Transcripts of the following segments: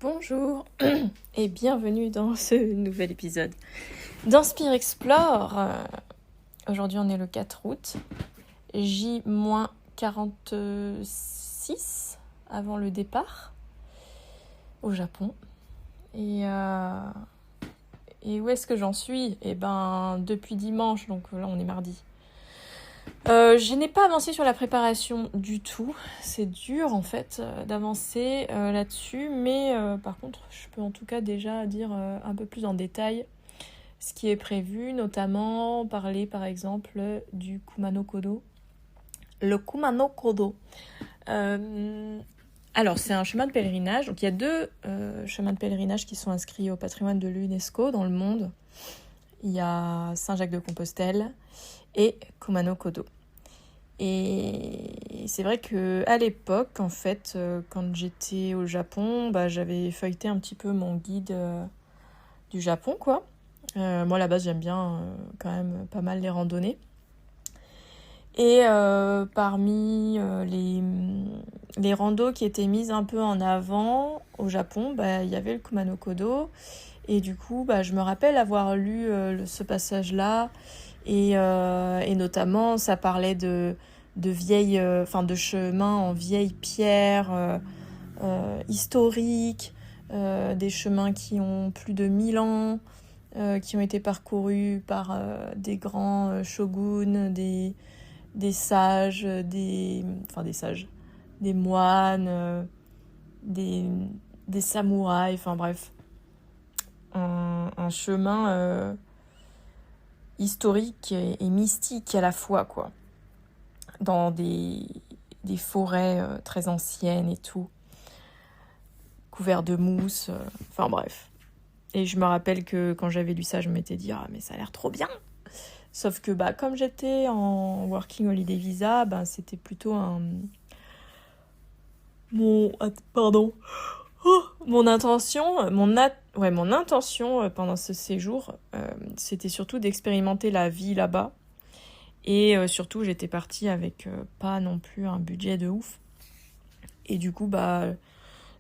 Bonjour et bienvenue dans ce nouvel épisode d'Inspire Explore. Aujourd'hui on est le 4 août, J-46 avant le départ au Japon. Et où est-ce que j'en suis ? Depuis dimanche, donc là on est mardi. Je n'ai pas avancé sur la préparation du tout. C'est dur en fait d'avancer là-dessus, mais par contre je peux en tout cas déjà dire un peu plus en détail ce qui est prévu, notamment parler par exemple du Kumano Kodo. Le Kumano Kodo. Alors c'est un chemin de pèlerinage, donc il y a deux chemins de pèlerinage qui sont inscrits au patrimoine de l'UNESCO dans le monde. Il y a Saint-Jacques-de-Compostelle et Kumano Kodo. Et c'est vrai qu'à l'époque, en fait, quand j'étais au Japon, j'avais feuilleté un petit peu mon guide du Japon, quoi. Moi, à la base, j'aime bien quand même pas mal les randonnées. Et parmi les randos qui étaient mises un peu en avant au Japon, il y avait le Kumano Kodo. Et du coup, je me rappelle avoir lu ce passage-là. Et notamment, ça parlait de vieilles, de chemins en vieilles pierres historiques, des chemins qui ont plus de 1000 ans, qui ont été parcourus par des grands shoguns, des sages, des moines, des samouraïs, enfin bref. Un chemin historique et mystique à la fois, quoi. Dans des forêts très anciennes et tout, couverts de mousse, enfin bref. Et je me rappelle que quand j'avais lu ça, je m'étais dit « Ah, mais ça a l'air trop bien !» Sauf que comme j'étais en Working Holiday Visa, c'était plutôt mon intention pendant ce séjour, c'était surtout d'expérimenter la vie là-bas. Et surtout, j'étais partie avec pas non plus un budget de ouf. Et du coup,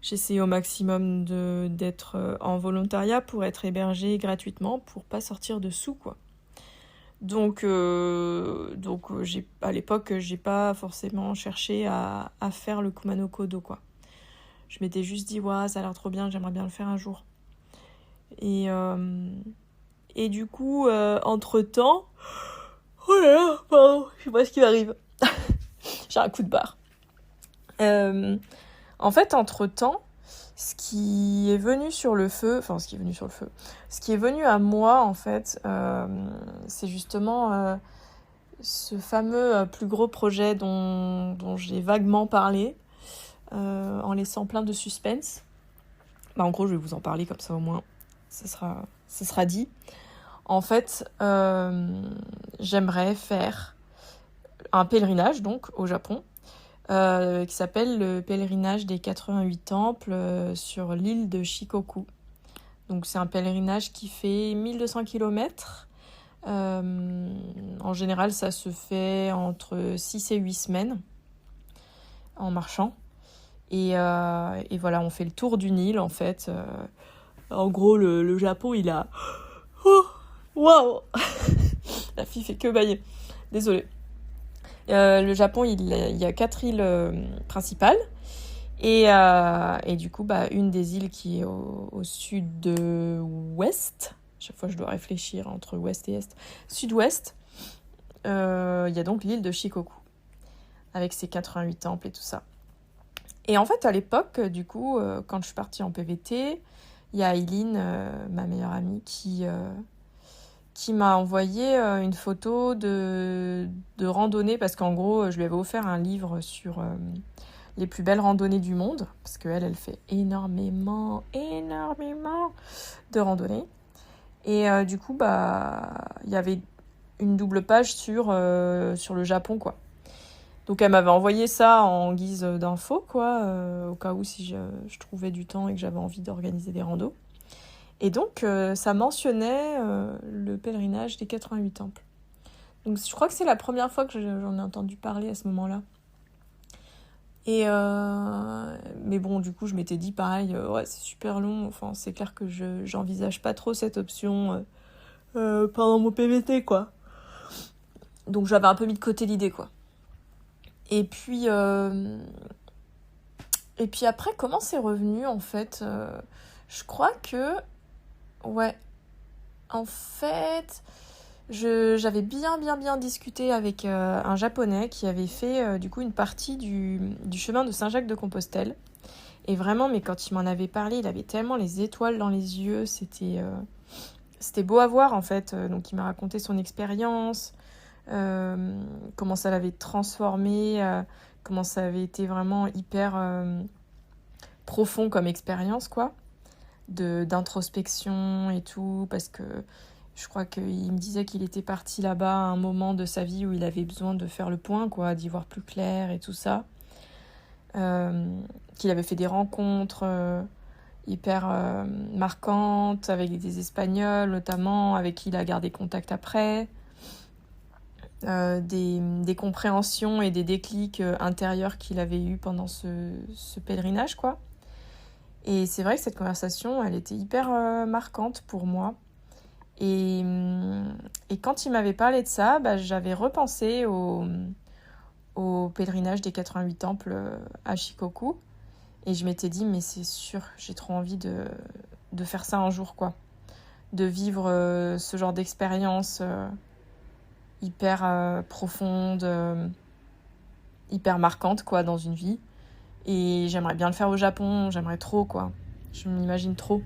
j'essayais au maximum d'être en volontariat pour être hébergée gratuitement, pour pas sortir de sous, quoi. Donc à l'époque, j'ai pas forcément cherché à faire le Kumano Kodo, quoi. Je m'étais juste dit, ouais, ça a l'air trop bien, j'aimerais bien le faire un jour. Et du coup, entre-temps... Oh là là, pardon, je sais pas ce qui m'arrive. J'ai un coup de barre. En fait, entre-temps, ce qui est venu à moi, en fait, c'est justement ce fameux plus gros projet dont j'ai vaguement parlé, en laissant plein de suspense. En gros, je vais vous en parler comme ça, au moins, ça sera dit. En fait, j'aimerais faire un pèlerinage, donc, au Japon, qui s'appelle le pèlerinage des 88 temples sur l'île de Shikoku. Donc, c'est un pèlerinage qui fait 1200 km. En général, ça se fait entre 6 et 8 semaines en marchant. Et voilà, on fait le tour d'une île, en fait. En gros, le Japon, il a... Oh, waouh. La fille fait que bailler. Désolée. Le Japon, il y a 4 îles principales. Et du coup, une des îles qui est au sud-ouest. Chaque fois, je dois réfléchir entre ouest et est. Sud-ouest. Il y a donc l'île de Shikoku. Avec ses 88 temples et tout ça. Et en fait, à l'époque, du coup, quand je suis partie en PVT, il y a Eileen, ma meilleure amie, qui m'a envoyé une photo de randonnée, parce qu'en gros, je lui avais offert un livre sur les plus belles randonnées du monde, parce qu'elle fait énormément de randonnées. Et du coup, il y avait une double page sur le Japon, quoi. Donc elle m'avait envoyé ça en guise d'info, quoi, au cas où si je trouvais du temps et que j'avais envie d'organiser des randos. Et donc, ça mentionnait le pèlerinage des 88 temples. Donc, je crois que c'est la première fois que j'en ai entendu parler à ce moment-là. Mais bon, du coup, je m'étais dit pareil, ouais, c'est super long. Enfin, c'est clair que j'envisage pas trop cette option pendant mon PVT, quoi. Donc j'avais un peu mis de côté l'idée, quoi. Et puis, après, comment c'est revenu, en fait je crois que... Ouais. En fait, j'avais bien discuté avec un Japonais qui avait fait, du coup, une partie du chemin de Saint-Jacques-de-Compostelle. Et vraiment, mais quand il m'en avait parlé, il avait tellement les étoiles dans les yeux. C'était beau à voir, en fait. Donc, il m'a raconté son expérience, comment ça l'avait transformé, comment ça avait été vraiment hyper profond comme expérience, quoi, d'introspection et tout, parce que je crois qu'il me disait qu'il était parti là-bas à un moment de sa vie où il avait besoin de faire le point, quoi, d'y voir plus clair et tout ça. Qu'il avait fait des rencontres hyper marquantes avec des Espagnols notamment, avec qui il a gardé contact après. Des compréhensions et des déclics intérieurs qu'il avait eus pendant ce pèlerinage, quoi. Et c'est vrai que cette conversation, elle était hyper marquante pour moi. Et quand il m'avait parlé de ça, bah, j'avais repensé au pèlerinage des 88 temples à Shikoku. Et je m'étais dit, mais c'est sûr, j'ai trop envie de faire ça un jour, quoi. De vivre ce genre d'expérience hyper profonde, hyper marquante, quoi, dans une vie. Et j'aimerais bien le faire au Japon, j'aimerais trop, quoi. Je m'imagine trop.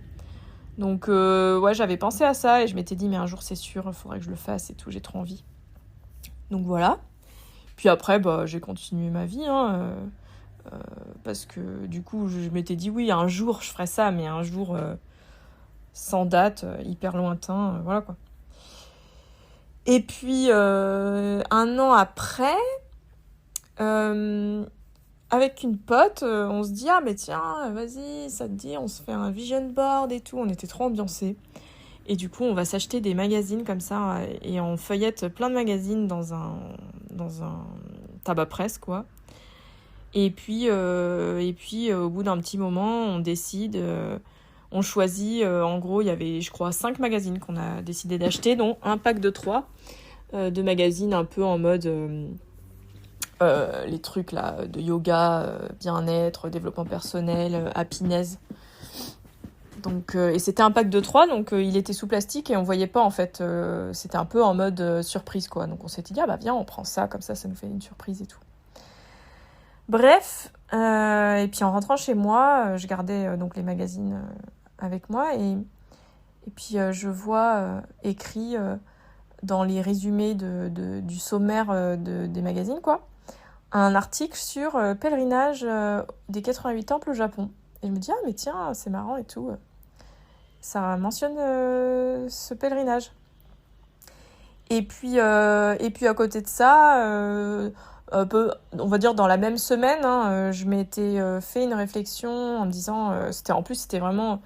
Donc, ouais, j'avais pensé à ça et je m'étais dit, mais un jour, c'est sûr, il faudrait que je le fasse et tout, j'ai trop envie. Donc, voilà. Puis après, bah, j'ai continué ma vie, hein, parce que du coup, je m'étais dit, oui, un jour, je ferai ça, mais un jour sans date, hyper lointain, voilà, quoi. Et puis, un an après... avec une pote, on se dit, ah mais tiens, vas-y, ça te dit, on se fait un vision board et tout. On était trop ambiancés. Et du coup, on va s'acheter des magazines comme ça et on feuillette plein de magazines dans un tabac presse, quoi. Et puis au bout d'un petit moment, on décide, on choisit, en gros, il y avait, je crois, 5 magazines qu'on a décidé d'acheter, dont un pack de 3 de magazines un peu en mode... les trucs là de yoga, bien-être, développement personnel, happiness. Donc, et c'était un pack de 3, donc il était sous plastique et on voyait pas en fait. C'était un peu en mode surprise, quoi. Donc on s'était dit, ah bah viens, on prend ça, comme ça nous fait une surprise et tout. Bref, et puis en rentrant chez moi, je gardais donc les magazines avec moi et puis je vois écrit dans les résumés du sommaire des magazines, quoi, un article sur pèlerinage des 88 temples au Japon. Et je me dis, ah mais tiens, c'est marrant et tout. Ça mentionne ce pèlerinage. Et puis à côté de ça, un peu, on va dire dans la même semaine, hein, je m'étais fait une réflexion en me disant, c'était vraiment...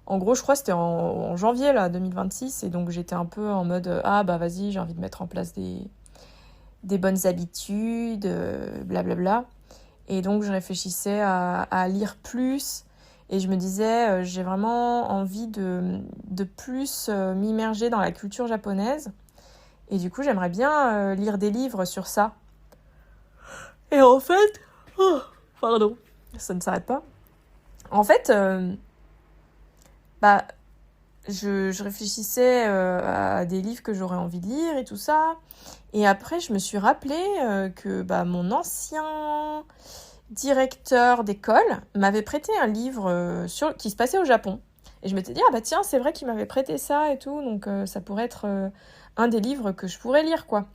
En gros, je crois que c'était en janvier là, 2026. Et donc j'étais un peu en mode, ah bah vas-y, j'ai envie de mettre en place des bonnes habitudes, blablabla. Et donc, je réfléchissais à lire plus. Et je me disais, j'ai vraiment envie de plus m'immerger dans la culture japonaise. Et du coup, j'aimerais bien lire des livres sur ça. Et en fait... Oh, pardon, ça ne s'arrête pas. En fait, bah... Je réfléchissais à des livres que j'aurais envie de lire et tout ça. Et après, je me suis rappelé que bah, mon ancien directeur d'école m'avait prêté un livre qui se passait au Japon. Et je m'étais dit, ah bah tiens, c'est vrai qu'il m'avait prêté ça et tout, donc ça pourrait être un des livres que je pourrais lire, quoi.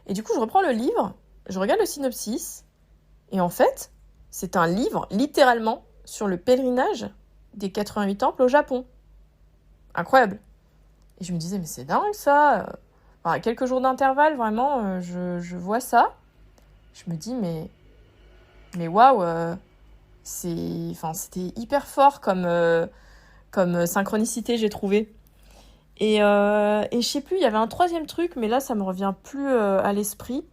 Et du coup, je reprends le livre, je regarde le synopsis, et en fait, c'est un livre, littéralement, sur le pèlerinage des 88 temples au Japon. Incroyable. Et je me disais, mais c'est dingue ça. Enfin, à quelques jours d'intervalle, vraiment, je vois ça. Je me dis, mais waouh, c'était hyper fort comme synchronicité, j'ai trouvé. Et je sais plus, il y avait un troisième truc, mais là, ça me revient plus à l'esprit.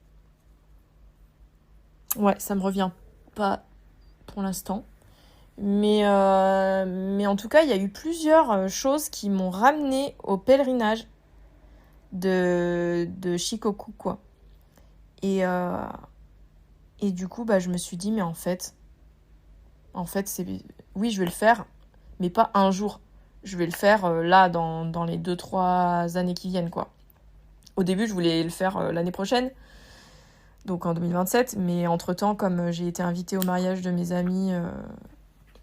Ouais, ça me revient pas pour l'instant. Mais en tout cas, il y a eu plusieurs choses qui m'ont ramené au pèlerinage de Shikoku, quoi. Et du coup, je me suis dit, mais en fait, oui, je vais le faire, mais pas un jour. Je vais le faire là, dans les 2-3 années qui viennent, quoi. Au début, je voulais le faire l'année prochaine, donc en 2027, mais entre-temps, comme j'ai été invitée au mariage de mes amis,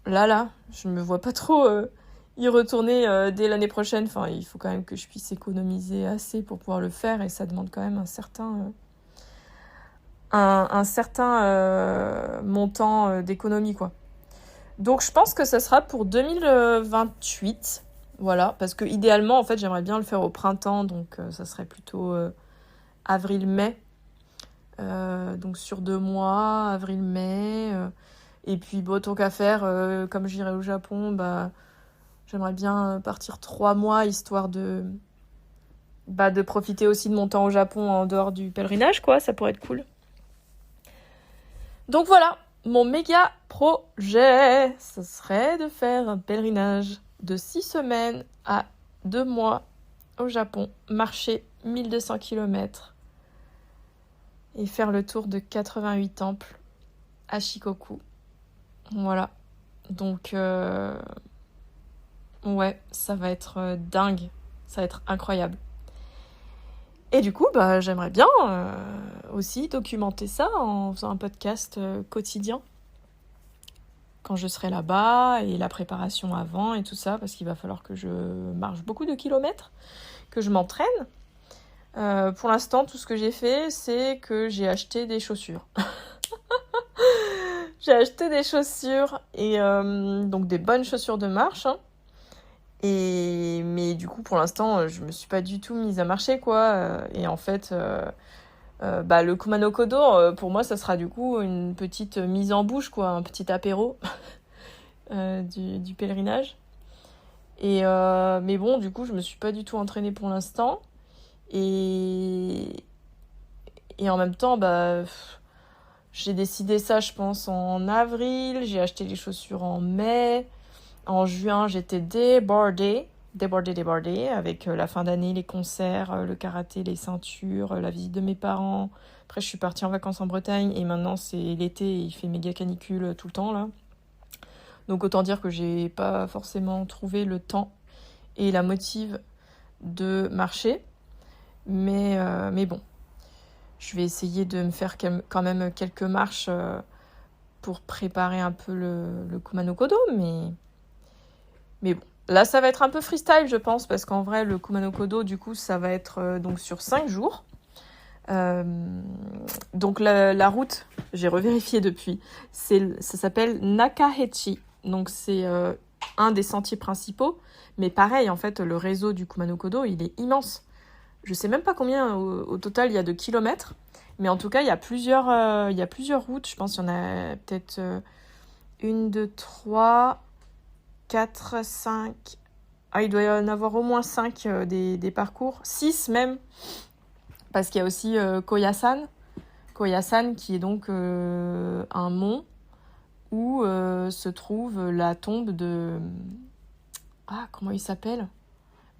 là, je me vois pas trop y retourner dès l'année prochaine. Enfin, il faut quand même que je puisse économiser assez pour pouvoir le faire, et ça demande quand même un certain montant d'économie, quoi. Donc je pense que ça sera pour 2028, voilà, parce que idéalement, en fait, j'aimerais bien le faire au printemps, donc ça serait plutôt avril-mai, donc sur 2 mois, avril-mai, et puis tant qu'à faire, comme j'irai au Japon, j'aimerais bien partir 3 mois, histoire de profiter aussi de mon temps au Japon en dehors du pèlerinage, quoi, ça pourrait être cool. Donc voilà, mon méga projet, ce serait de faire un pèlerinage de 6 semaines à 2 mois au Japon, marcher 1200 km et faire le tour de 88 temples à Shikoku. Voilà, donc ouais, ça va être dingue, ça va être incroyable. Et du coup, j'aimerais bien aussi documenter ça en faisant un podcast quotidien quand je serai là-bas, et la préparation avant et tout ça, parce qu'il va falloir que je marche beaucoup de kilomètres, que je m'entraîne. Pour l'instant, tout ce que j'ai fait, c'est que j'ai acheté des chaussures. J'ai acheté des chaussures, et donc des bonnes chaussures de marche, hein. Mais du coup, pour l'instant, je me suis pas du tout mise à marcher, quoi. Et en fait, le Kumano Kodo, pour moi, ça sera du coup une petite mise en bouche, quoi, un petit apéro du pèlerinage. Mais bon, du coup, je me suis pas du tout entraînée pour l'instant. Et en même temps, j'ai décidé ça, je pense, en avril. J'ai acheté les chaussures en mai. En juin, j'étais débordée, avec la fin d'année, les concerts, le karaté, les ceintures, la visite de mes parents. Après, je suis partie en vacances en Bretagne, et maintenant, c'est l'été et il fait méga canicule tout le temps, là. Donc, autant dire que j'ai pas forcément trouvé le temps et la motive de marcher. Mais bon, je vais essayer de me faire quand même quelques marches pour préparer un peu le Kumano Kodo, mais bon, là, ça va être un peu freestyle, je pense, parce qu'en vrai, le Kumano Kodo, du coup, ça va être donc sur 5 jours. Donc, la route, j'ai revérifié depuis, ça s'appelle Nakahechi. Donc, c'est un des sentiers principaux. Mais pareil, en fait, le réseau du Kumano Kodo, il est immense. Je sais même pas combien au total il y a de kilomètres. Mais en tout cas, il y a plusieurs routes. Je pense qu'il y en a peut-être 1, 2, 3... 4, 5... Ah, il doit y en avoir au moins 5 des parcours. 6 même. Parce qu'il y a aussi Koyasan. Koyasan qui est donc un mont où se trouve la tombe de... Ah, comment il s'appelle ?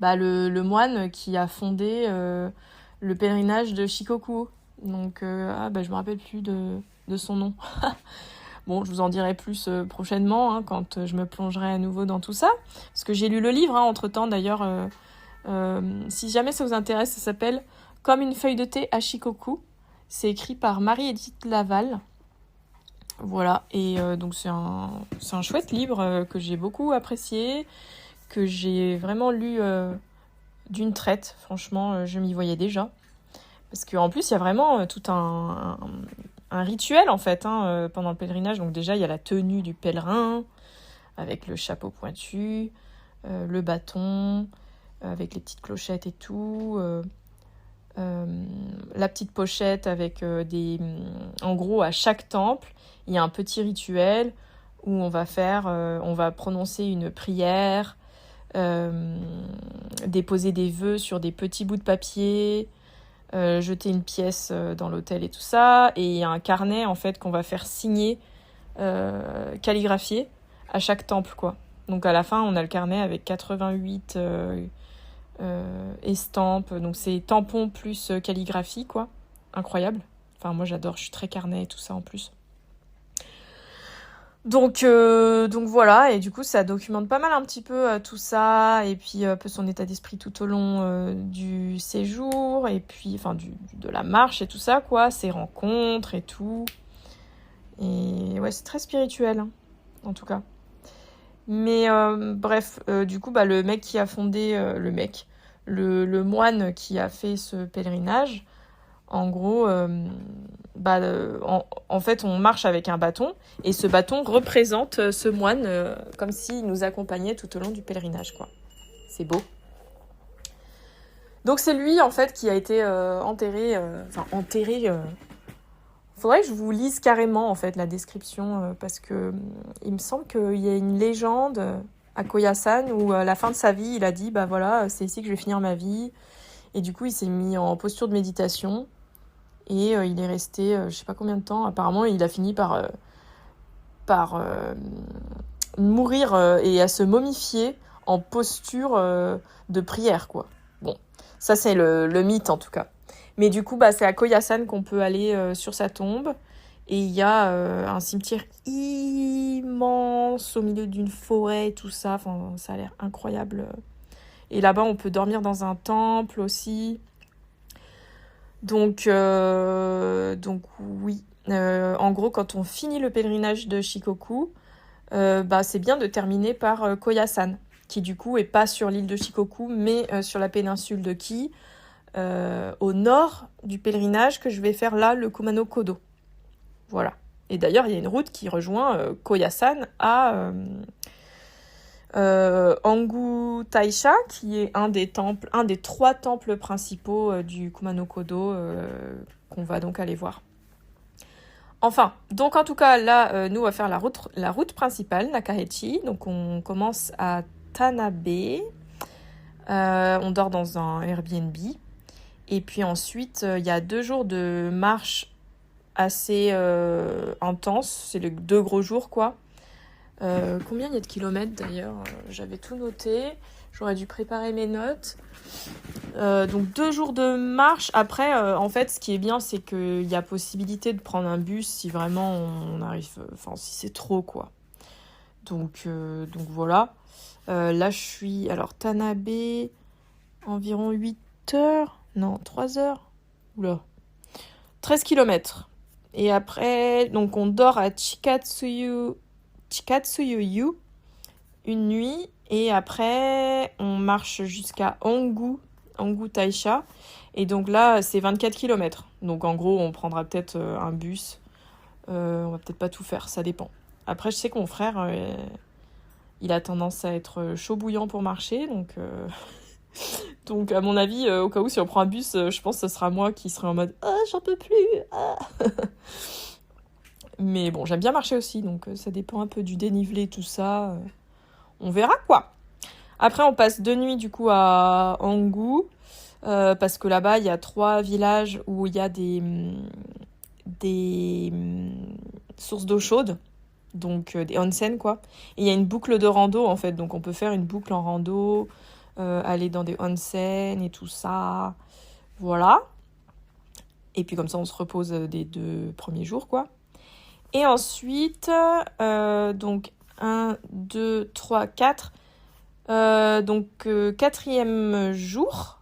Le moine qui a fondé le pèlerinage de Shikoku. Donc, je me rappelle plus de son nom. Bon, je vous en dirai plus prochainement, hein, quand je me plongerai à nouveau dans tout ça. Parce que j'ai lu le livre, hein, entre-temps, d'ailleurs. Si jamais ça vous intéresse, ça s'appelle « Comme une feuille de thé à Shikoku ». C'est écrit par Marie-Édith Laval. Voilà, et donc c'est un chouette livre que j'ai beaucoup apprécié, que j'ai vraiment lu d'une traite. Franchement, je m'y voyais déjà. Parce qu'en plus, il y a vraiment tout un rituel, en fait, hein, pendant le pèlerinage. Donc déjà, il y a la tenue du pèlerin, avec le chapeau pointu, le bâton, avec les petites clochettes et tout. La petite pochette avec en gros, à chaque temple, il y a un petit rituel où on va prononcer une prière, déposer des vœux sur des petits bouts de papier, jeter une pièce dans l'autel et tout ça. Et il y a un carnet, en fait, qu'on va faire signer calligraphiés à chaque temple, quoi. Donc à la fin, on a le carnet avec 88 estampes. Donc c'est tampon plus calligraphie, quoi. Incroyable. Enfin, moi j'adore, je suis très carnet et tout ça en plus. Donc voilà, et du coup ça documente pas mal un petit peu tout ça, et puis un peu son état d'esprit tout au long du séjour, et puis enfin de la marche et tout ça, quoi, ses rencontres et tout. Et ouais, c'est très spirituel, hein, en tout cas. Mais bref, du coup, bah, le mec qui a fondé, le moine qui a fait ce pèlerinage, en gros, en fait, on marche avec un bâton, et ce bâton représente ce moine comme s'il nous accompagnait tout au long du pèlerinage, quoi. C'est beau. Donc c'est lui, en fait, qui a été enterré. Faudrait que je vous lise carrément, en fait, la description, parce que il me semble qu'il y a une légende à Koyasan où à la fin de sa vie, il a dit, bah voilà, c'est ici que je vais finir ma vie. Et du coup, il s'est mis en posture de méditation. Et il est resté, je sais pas combien de temps. Apparemment, il a fini par mourir et à se momifier en posture de prière, quoi. Bon, ça c'est le mythe en tout cas. Mais du coup, bah, c'est à Koyasan qu'on peut aller sur sa tombe. Et il y a un cimetière immense au milieu d'une forêt et tout ça. Enfin, ça a l'air incroyable. Et là-bas, on peut dormir dans un temple aussi. Donc oui. En gros, quand on finit le pèlerinage de Shikoku, bah, c'est bien de terminer par Koyasan, qui du coup est pas sur l'île de Shikoku, mais sur la péninsule de Ki, au nord du pèlerinage que je vais faire là, le Kumano Kodo. Voilà. Et d'ailleurs, il y a une route qui rejoint Koyasan à Angu Taisha, qui est un des 3 temples principaux du Kumano Kodo qu'on va donc aller voir. Enfin, donc en tout cas, là, nous, on va faire la route principale, Nakahechi. Donc, on commence à Tanabe. On dort dans un Airbnb. Et puis ensuite, il y a 2 jours de marche assez intense. C'est les 2 gros jours, quoi. Combien il y a de kilomètres, d'ailleurs? J'avais tout noté. J'aurais dû préparer mes notes. Donc 2 jours de marche. Après, en fait, ce qui est bien, c'est qu'il y a possibilité de prendre un bus si vraiment on arrive... Enfin, si c'est trop, quoi. Donc voilà. Là, je suis... Alors, Tanabe, environ 8 heures. Non, 3 heures. Oula. 13 kilomètres. Et après, donc on dort à Chikatsuyu une nuit. Et après, on marche jusqu'à Angu Taisha. Et donc là, c'est 24 km. Donc en gros, on prendra peut-être un bus. On va peut-être pas tout faire, ça dépend. Après, je sais que mon frère, il a tendance à être chaud bouillant pour marcher. Donc à mon avis, au cas où, si on prend un bus, je pense que ce sera moi qui serai en mode « Ah, j'en peux plus ah. !» Mais bon, j'aime bien marcher aussi, donc ça dépend un peu du dénivelé, tout ça. On verra, quoi. Après, on passe 2 nuits, du coup, à Angu, parce que là-bas, il y a 3 villages où il y a des sources d'eau chaude, donc des onsen, quoi. Et il y a une boucle de rando, en fait, donc on peut faire une boucle en rando, aller dans des onsen et tout ça. Voilà. Et puis comme ça, on se repose des 2 premiers jours, quoi. Et ensuite, donc 1, 2, 3, 4. Donc 4e jour.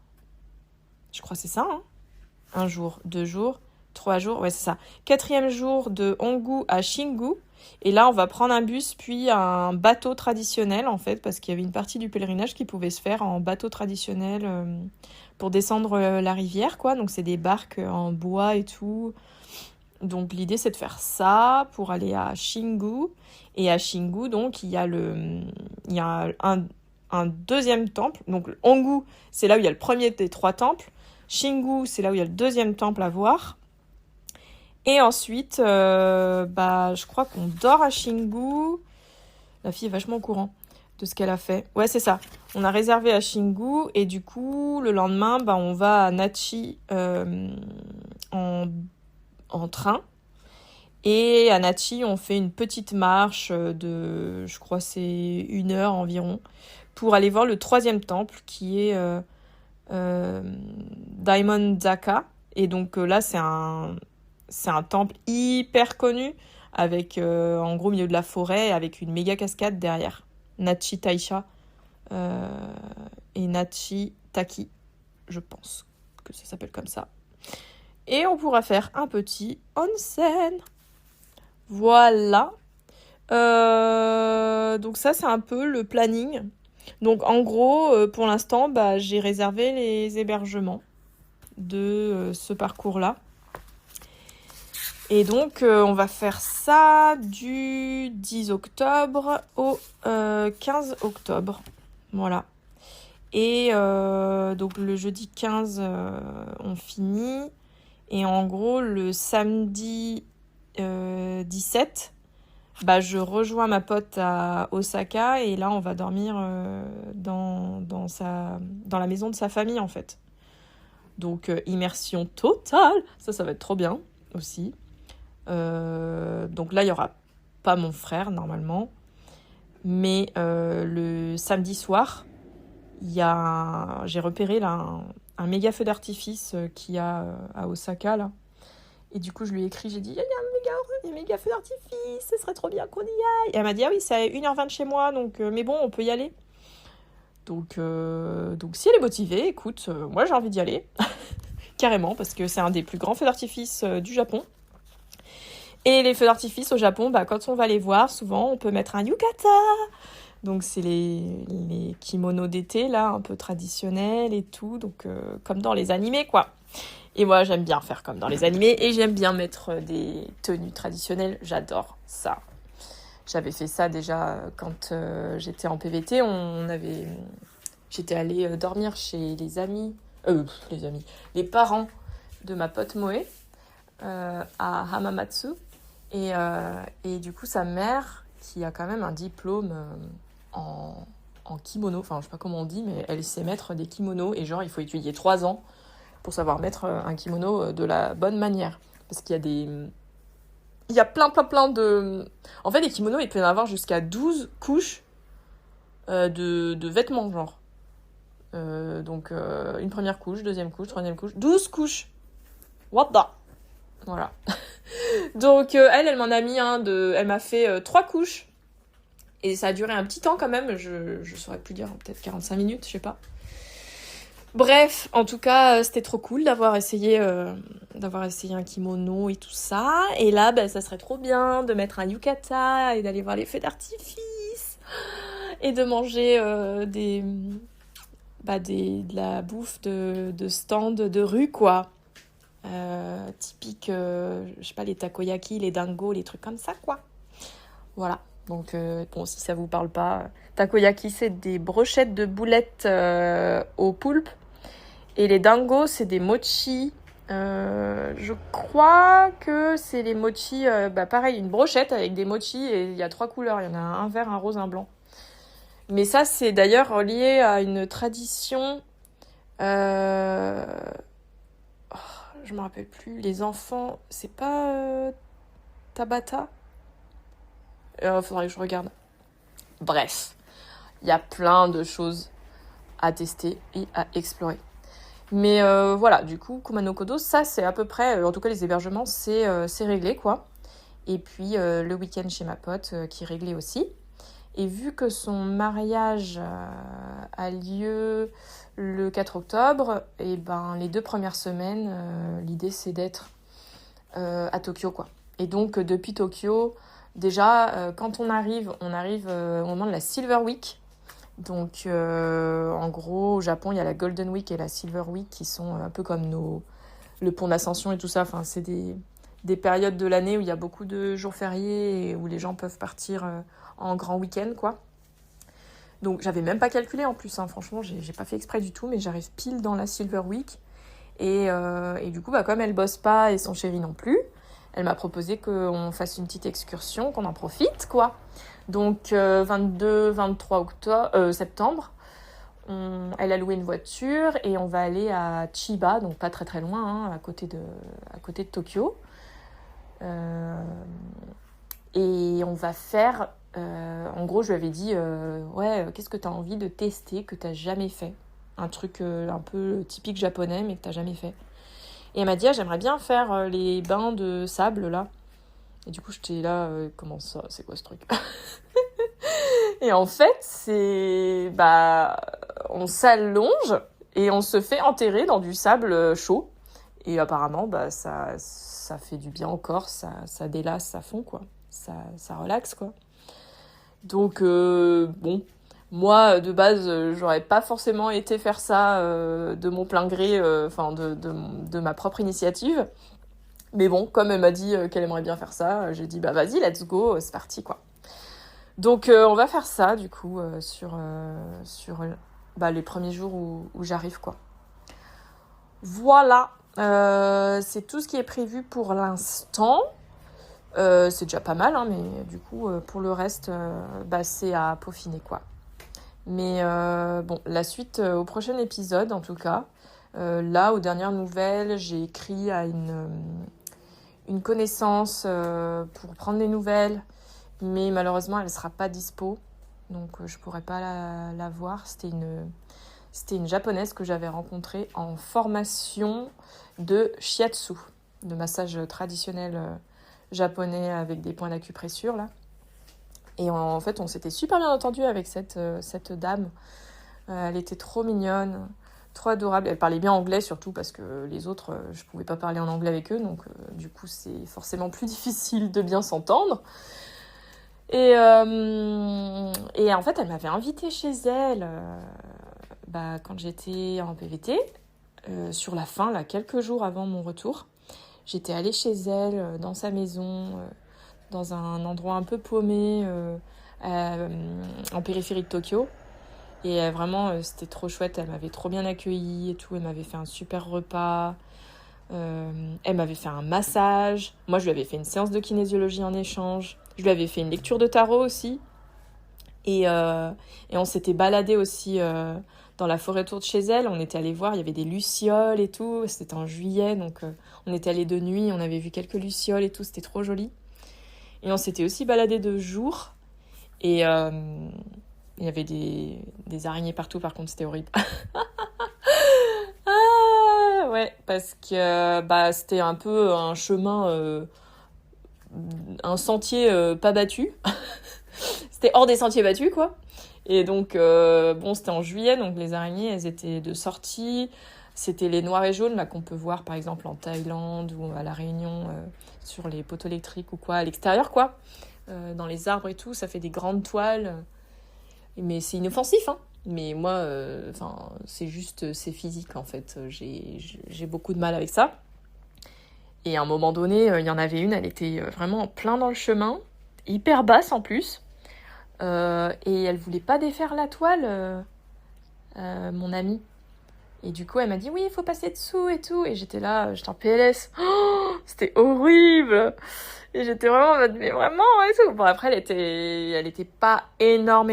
Je crois que c'est ça, hein. 1 jour, 2 jours, 3 jours. Ouais, c'est ça. 4e jour de Angu à Shingu. Et là, on va prendre un bus, puis un bateau traditionnel, en fait, parce qu'il y avait une partie du pèlerinage qui pouvait se faire en bateau traditionnel pour descendre la rivière, quoi. Donc, c'est des barques en bois et tout. Donc, l'idée, c'est de faire ça pour aller à Shingu. Et à Shingu, donc, il y a un 2e temple. Donc, Angu, c'est là où il y a le premier des 3 temples. Shingu, c'est là où il y a le 2e temple à voir. Et ensuite, je crois qu'on dort à Shingu. La fille est vachement au courant de ce qu'elle a fait. Ouais, c'est ça. On a réservé à Shingu et du coup, le lendemain, on va à Nachi en train. Et à Nachi, on fait une petite marche de, je crois, c'est 1 heure environ, pour aller voir le 3e temple qui est Daimon Zaka. Et donc là, c'est un temple hyper connu, avec en gros au milieu de la forêt, avec une méga cascade derrière. Nachi Taisha et Nachi Taki, je pense que ça s'appelle comme ça. Et on pourra faire un petit onsen. Voilà. Donc ça, c'est un peu le planning. Donc en gros, pour l'instant, j'ai réservé les hébergements de ce parcours-là. Et donc, on va faire ça du 10 octobre au 15 octobre. Voilà. Et donc, le jeudi 15, on finit. Et en gros, le samedi 17, je rejoins ma pote à Osaka. Et là, on va dormir dans la maison de sa famille, en fait. Donc, immersion totale. Ça va être trop bien aussi. Donc là, il n'y aura pas mon frère, normalement. Mais le samedi soir, j'ai repéré là, un méga feu d'artifice qu'il y a à Osaka, là. Et du coup, je lui ai écrit, j'ai dit, il y a un méga feu d'artifice, ce serait trop bien qu'on y aille. Et elle m'a dit, ah oui, c'est à 1h20 de chez moi, donc, mais bon, on peut y aller. Donc si elle est motivée, écoute, moi j'ai envie d'y aller. Carrément, parce que c'est un des plus grands feux d'artifice du Japon. Et les feux d'artifice au Japon, quand on va les voir, souvent, on peut mettre un yukata. Donc, c'est les kimonos d'été, là, un peu traditionnels et tout. Donc, comme dans les animés, quoi. Et moi, j'aime bien faire comme dans les animés. Et j'aime bien mettre des tenues traditionnelles. J'adore ça. J'avais fait ça déjà quand j'étais en PVT. J'étais allée dormir chez les parents de ma pote Moé à Hamamatsu. Et du coup, sa mère, qui a quand même un diplôme en kimono, enfin, je sais pas comment on dit, mais elle sait mettre des kimonos. Et genre, il faut étudier 3 ans pour savoir mettre un kimono de la bonne manière. Parce qu'il y a il y a plein de... En fait, les kimonos, il peut y en avoir jusqu'à 12 couches de vêtements, genre. Donc, une première couche, deuxième couche, troisième couche, 12 couches. What the... Voilà. Donc, elle m'en a mis elle m'a fait 3 couches. Et ça a duré un petit temps quand même. Je saurais plus dire, peut-être 45 minutes, je sais pas. Bref, en tout cas, c'était trop cool d'avoir essayé un kimono et tout ça. Et là, ça serait trop bien de mettre un yukata et d'aller voir les feux d'artifice. Et de manger de la bouffe de stand de rue, quoi. Typique, je sais pas, les takoyaki, les dingos, les trucs comme ça, quoi. Voilà. Donc, bon, si ça vous parle pas, takoyaki, c'est des brochettes de boulettes au poulpe. Et les dingos, c'est des mochi. Je crois que c'est les mochi, pareil, une brochette avec des mochi et il y a 3 couleurs. Il y en a un vert, un rose, un blanc. Mais ça, c'est d'ailleurs lié à une tradition... je me rappelle plus. Les enfants, c'est pas Tabata? Faudrait que je regarde. Bref, il y a plein de choses à tester et à explorer. Mais voilà, du coup, Kumano Kodo, ça c'est à peu près, en tout cas les hébergements, c'est réglé, quoi. Et puis le week-end chez ma pote qui est réglé aussi. Et vu que son mariage a lieu le 4 octobre, et les 2 premières semaines, l'idée c'est d'être à Tokyo, quoi. Et donc depuis Tokyo, déjà quand on arrive au moment de la Silver Week. Donc en gros, au Japon, il y a la Golden Week et la Silver Week qui sont un peu comme le pont d'Ascension et tout ça. Enfin, c'est des périodes de l'année où il y a beaucoup de jours fériés et où les gens peuvent partir en grand week-end, quoi. Donc j'avais même pas calculé en plus, hein. Franchement, j'ai pas fait exprès du tout, mais j'arrive pile dans la Silver Week. Et du coup, comme elle bosse pas et son chéri non plus, elle m'a proposé qu'on fasse une petite excursion, qu'on en profite, quoi. Donc 22-23 septembre, elle a loué une voiture et on va aller à Chiba, donc pas très très loin, hein, à côté de Tokyo. Et on va faire... en gros, je lui avais dit, qu'est-ce que tu as envie de tester que tu n'as jamais fait? Un truc un peu typique japonais, mais que tu n'as jamais fait. Et elle m'a dit, j'aimerais bien faire les bains de sable, là. Et du coup, j'étais là, comment ça? C'est quoi ce truc? Et en fait, c'est... on s'allonge et on se fait enterrer dans du sable chaud. Et apparemment, ça fait du bien au corps, ça délasse, ça fond, quoi. Ça relaxe, quoi. Donc, bon, moi, de base, j'aurais pas forcément été faire ça de mon plein gré, de ma propre initiative. Mais bon, comme elle m'a dit qu'elle aimerait bien faire ça, j'ai dit, vas-y, let's go, c'est parti, quoi. Donc, on va faire ça, du coup, sur les premiers jours où j'arrive, quoi. Voilà, c'est tout ce qui est prévu pour l'instant. C'est déjà pas mal, hein, mais du coup, pour le reste, c'est à peaufiner, quoi. Mais la suite au prochain épisode, en tout cas. Là, aux dernières nouvelles, j'ai écrit à une connaissance pour prendre des nouvelles, mais malheureusement, elle ne sera pas dispo, donc je ne pourrai pas la voir. C'était une japonaise que j'avais rencontrée en formation de shiatsu, de massage traditionnel japonais avec des points d'acupressure, là. Et en fait, on s'était super bien entendu avec cette dame. Elle était trop mignonne, trop adorable. Elle parlait bien anglais, surtout parce que les autres, je pouvais pas parler en anglais avec eux. Donc, du coup, c'est forcément plus difficile de bien s'entendre. Et en fait, elle m'avait invitée chez elle quand j'étais en PVT, sur la fin, là, quelques jours avant mon retour. J'étais allée chez elle, dans sa maison, dans un endroit un peu paumé, en périphérie de Tokyo. Et vraiment, c'était trop chouette. Elle m'avait trop bien accueillie et tout. Elle m'avait fait un super repas. Elle m'avait fait un massage. Moi, je lui avais fait une séance de kinésiologie en échange. Je lui avais fait une lecture de tarot aussi. Et on s'était baladé aussi dans la forêt autour de chez elle. On était allé voir, il y avait des lucioles et tout. C'était en juillet, donc on était allé de nuit. On avait vu quelques lucioles et tout. C'était trop joli. Et on s'était aussi baladé de jour. Et il y avait des araignées partout, par contre, c'était horrible. Ah, ouais, parce que c'était un peu un chemin, un sentier pas battu. C'était hors des sentiers battus, quoi. Et donc, c'était en juillet, donc les araignées, elles étaient de sortie. C'était les noirs et jaunes, là, qu'on peut voir, par exemple, en Thaïlande ou à La Réunion, sur les poteaux électriques ou quoi, à l'extérieur, quoi. Dans les arbres et tout, ça fait des grandes toiles. Mais c'est inoffensif, hein. Mais moi, c'est physique, en fait. J'ai beaucoup de mal avec ça. Et à un moment donné, il y en avait une, elle était vraiment plein dans le chemin, hyper basse en plus. Et elle voulait pas défaire la toile, mon amie. Et du coup, elle m'a dit, oui, il faut passer dessous et tout. Et j'étais là, j'étais en PLS. Oh, c'était horrible. Et j'étais vraiment en mode, mais vraiment, et tout. Bon, après, elle était pas énorme.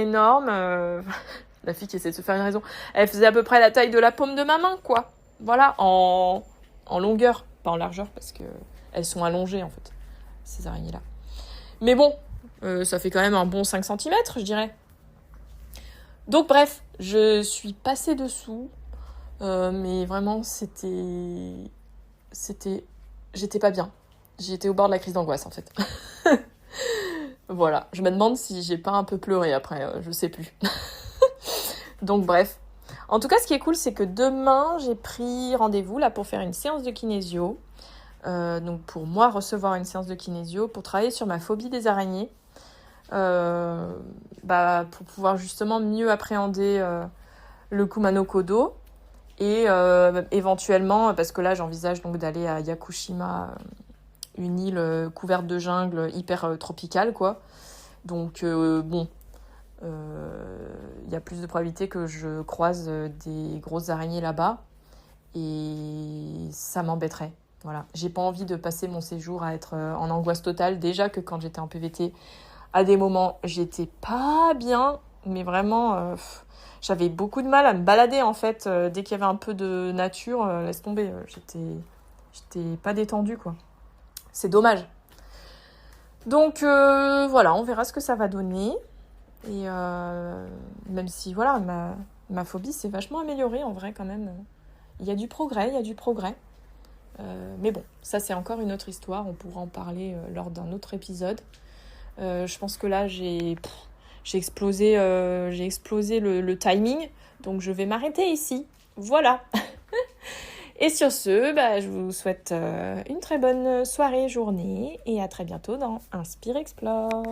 La fille qui essaie de se faire une raison. Elle faisait à peu près la taille de la paume de ma main, quoi. Voilà, en longueur, pas en largeur, parce que elles sont allongées, en fait, ces araignées-là. Mais bon, ça fait quand même un bon 5 cm, je dirais. Donc, bref, je suis passée dessous. Mais vraiment, j'étais pas bien. J'étais au bord de la crise d'angoisse, en fait. Voilà. Je me demande si j'ai pas un peu pleuré après, je sais plus. Donc, bref. En tout cas, ce qui est cool, c'est que demain, j'ai pris rendez-vous là pour faire une séance de kinésio. Donc, pour moi, recevoir une séance de kinésio pour travailler sur ma phobie des araignées. Pour pouvoir justement mieux appréhender le Kumano Kodo. Et éventuellement, parce que là j'envisage donc d'aller à Yakushima, une île couverte de jungle hyper tropicale, quoi. Donc il y a plus de probabilité que je croise des grosses araignées là-bas. Et ça m'embêterait. Voilà. J'ai pas envie de passer mon séjour à être en angoisse totale. Déjà que quand j'étais en PVT, à des moments, j'étais pas bien. Mais vraiment... j'avais beaucoup de mal à me balader, en fait. Dès qu'il y avait un peu de nature, laisse tomber. J'étais pas détendue, quoi. C'est dommage. Donc voilà, on verra ce que ça va donner. Et même si voilà, ma phobie s'est vachement améliorée en vrai quand même. Il y a du progrès, il y a du progrès. Mais bon, ça c'est encore une autre histoire, on pourra en parler lors d'un autre épisode. Je pense que là j'ai explosé le timing, donc je vais m'arrêter ici. Voilà. Et sur ce, je vous souhaite une très bonne soirée, journée, et à très bientôt dans Inspire Explore.